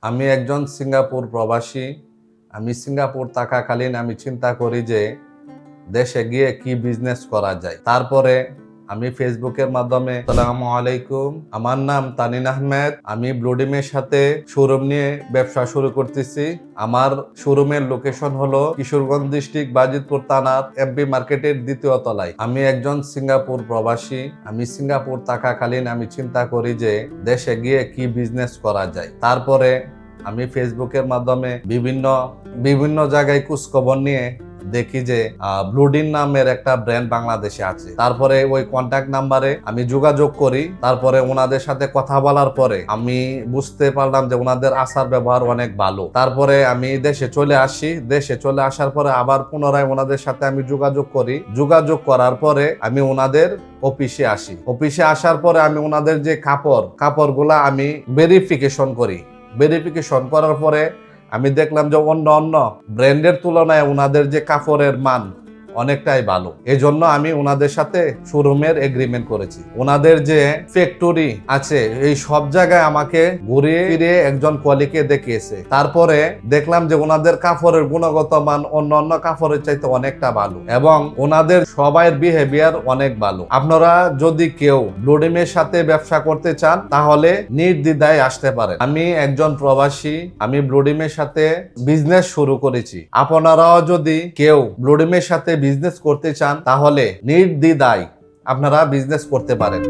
আমি একজন সিঙ্গাপুর প্রবাসী। আমি সিঙ্গাপুর থাকাকালীন আমি চিন্তা করি যে দেশে গিয়ে কি বিজনেস করা যায়। তারপরে আমি ফেসবুকের মাধ্যমে আসসালামু আলাইকুম, আমার নাম তানিন আহমেদ। আমি ব্লুডিমের সাথে শোরুম নিয়ে ব্যবসা শুরু করতেছি। আমার শোরুমের লোকেশন হলো কিশোরগঞ্জ ডিস্ট্রিক্ট, বাজিতপুর থানার এমপি মার্কেটের দ্বিতীয় তলায়। আমি একজন সিঙ্গাপুর প্রবাসী। আমি সিঙ্গাপুর থাকাকালীন আমি চিন্তা করি যে দেশে গিয়ে কি বিজনেস করা যায়। তারপরে আমি ফেসবুকের মাধ্যমে বিভিন্ন জায়গায় খোঁজখবর নিয়ে দেখি যে ব্লুডিন নামের একটা ব্র্যান্ড বাংলাদেশে আছে। তারপরে ওই কন্ট্যাক্ট নাম্বারে আমি যোগাযোগ করি। তারপরে ওনাদের সাথে কথা বলার পরে আমি বুঝতে পারলাম যে ওনাদের আচার ব্যবহার অনেক ভালো। তারপরে আমি দেশে চলে আসি। দেশে চলে আসার পরে আবার পুনরায় ওনাদের সাথে আমি যোগাযোগ করি। যোগাযোগ করার পরে আমি ওনাদের অফিসে আসি। অফিসে আসার পরে আমি ওনাদের যে কাপড়গুলা আমি ভেরিফিকেশন করি। ভেরিফিকেশন করার পরে আমি দেখলাম যে অন্য ব্র্যান্ডের তুলনায় ওনাদের যে কাপড়ের মান অনেকটাই ভালো। এজন্য আমি ওনাদের সাথে শোরুমের এগ্রিমেন্ট করেছি। ওনাদের যে ফ্যাক্টরি আছে এই সব জায়গায় আমাকে ঘুরিয়ে ফিরিয়ে একজন কলিগকে দেখিয়েছে। তারপরে দেখলাম যে ওনাদের কাপড়ের গুণগত মান অন্য কাপড়ের চাইতে অনেকটা ভালো এবং ওনাদের সবাইয়ের বিহেভিয়ার অনেক ভালো। আপনারা যদি কেউ ব্লুডিমের সাথে ব্যবসা করতে চান তাহলে নির্দ্বিধায় আসতে পারেন। আমি একজন প্রবাসী। আমি ব্লুডিমের সাথে বিজনেস শুরু করেছি। আপনারাও যদি কেউ ব্লুডিমের সাথে বিজনেস করতে চান তাহলে নির্দ্বিধায় আপনারা বিজনেস করতে পারেন।